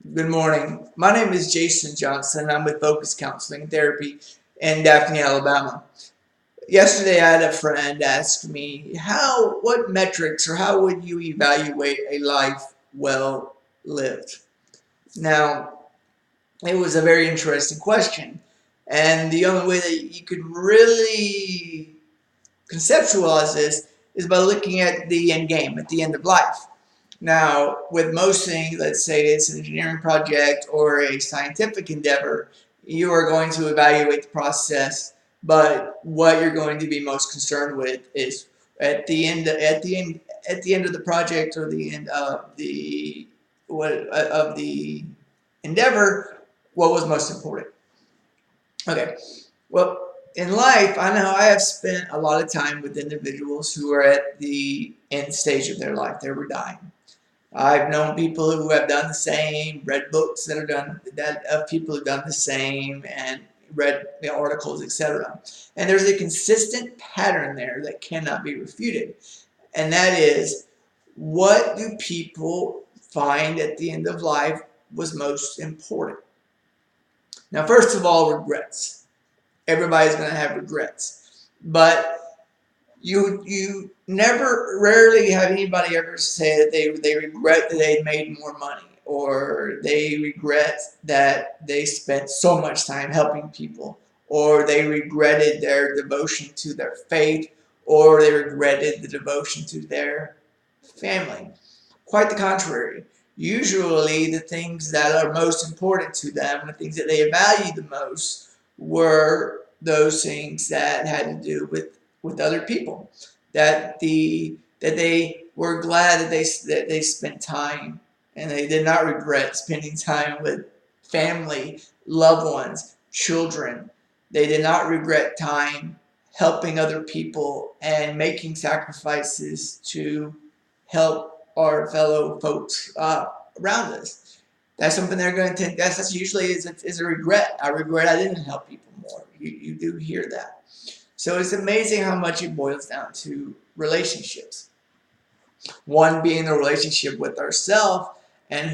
Good morning. My name is Jason Johnson. I'm with Focus Counseling and Therapy in Daphne, Alabama. Yesterday, I had a friend ask me, what metrics or how would you evaluate a life well lived? Now, it was a very interesting question. And the only way that you could really conceptualize this is by looking at the end game, at the end of life. Now, with most things, let's say it's an engineering project or a scientific endeavor, you are going to evaluate the process, but what you're going to be most concerned with is at the end of the project or the end of the endeavor, what was most important. Okay. Well, in life, I know I have spent a lot of time with individuals who are at the end stage of their life. They were dying. I've known people who have done the same, read books that are done that of people who've done the same, and read articles, etc. And there's a consistent pattern there that cannot be refuted, and that is, what do people find at the end of life was most important? Now, first of all, regrets. Everybody's going to have regrets, but you never rarely have anybody ever say that they regret that they made more money, or they regret that they spent so much time helping people, or they regretted their devotion to their faith, or they regretted the devotion to their family. Quite the contrary. Usually the things that are most important to them, the things that they value the most, were those things that had to do with other people. That they were glad that they spent time, and they did not regret spending time with family, loved ones, children. They did not regret time helping other people and making sacrifices to help our fellow folks around us. That's something they're going to think. That's usually is a regret. I regret I didn't help people more. You do hear that. So it's amazing how much it boils down to relationships. One being the relationship with ourselves, and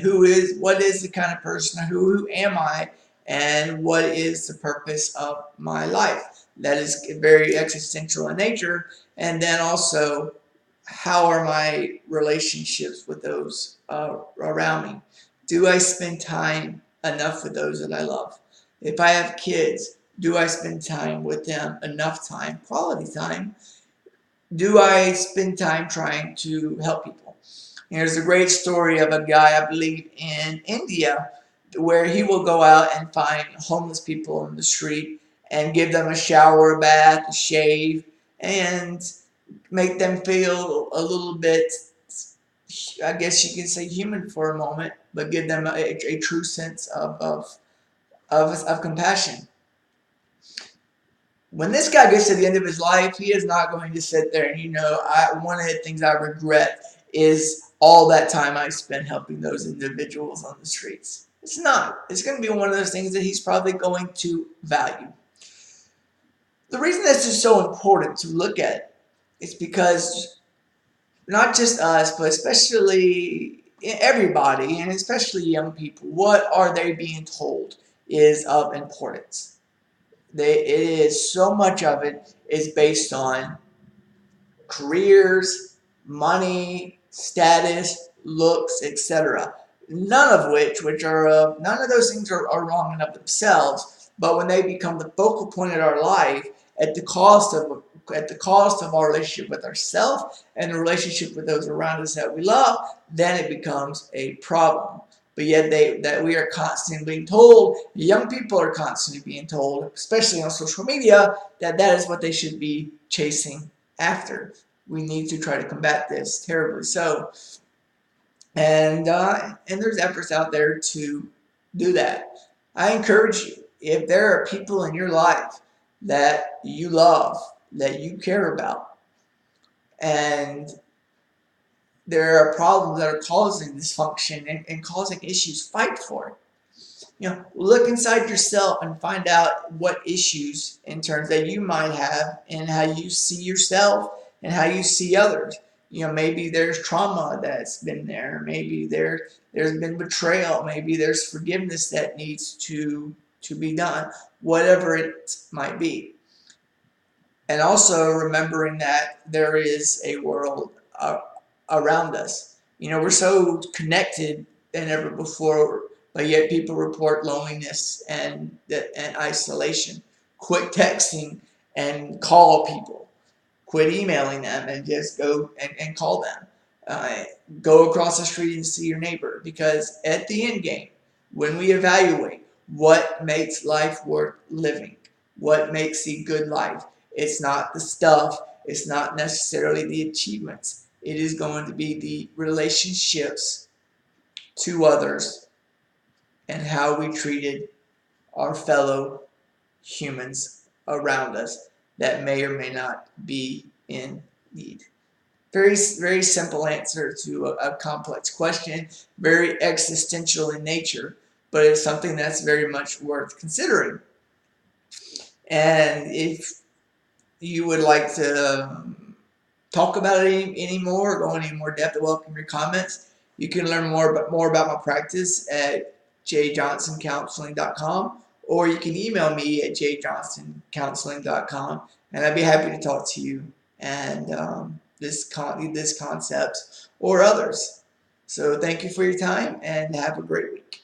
what is the kind of person, who am I, and what is the purpose of my life. That is very existential in nature. And then also, how are my relationships with those around me? Do I spend time enough with those that I love? If I have kids, do I spend time with them, enough time, quality time? Do I spend time trying to help people? There's a great story of a guy, I believe, in India, where he will go out and find homeless people on the street and give them a shower, a bath, a shave, and make them feel a little bit, I guess you can say, human for a moment, but give them a true sense of compassion. When this guy gets to the end of his life, he is not going to sit there and, one of the things I regret is all that time I spent helping those individuals on the streets. It's not. It's going to be one of those things that he's probably going to value. The reason this is so important to look at is because not just us, but especially everybody, and especially young people, what are they being told is of importance. So much of it is based on careers, money, status, looks, etc. None of those things are wrong in of themselves, but when they become the focal point of our life at the cost of our relationship with ourselves and the relationship with those around us that we love, then it becomes a problem. But yet that we are constantly being told, young people are constantly being told, especially on social media, that is what they should be chasing after. We need to try to combat this terribly so. And there's efforts out there to do that. I encourage you, if there are people in your life that you love, that you care about, and there are problems that are causing dysfunction and causing issues, fight for it. Look inside yourself and find out what issues in terms that you might have and how you see yourself and how you see others. maybe there's trauma that's been there. Maybe there's been betrayal. Maybe there's forgiveness that needs to be done. Whatever it might be. And also remembering that there is a world around us. We're so connected than ever before, but yet people report loneliness and isolation. Quit texting and call people. Quit emailing them and just go and call them. Uh, Go across the street and see your neighbor, because at the end game, when we evaluate what makes life worth living, what makes a good life, it's not the stuff, it's not necessarily the achievements. It is going to be the relationships to others and how we treated our fellow humans around us that may or may not be in need. Very, very simple answer to a complex question, very existential in nature, but it's something that's very much worth considering. And if you would like to talk about it any more, or go into any more depth, I welcome your comments. You can learn more about my practice at jjohnsoncounseling.com, or you can email me at jjohnsoncounseling.com, and I'd be happy to talk to you and this concept or others. So thank you for your time, and have a great week.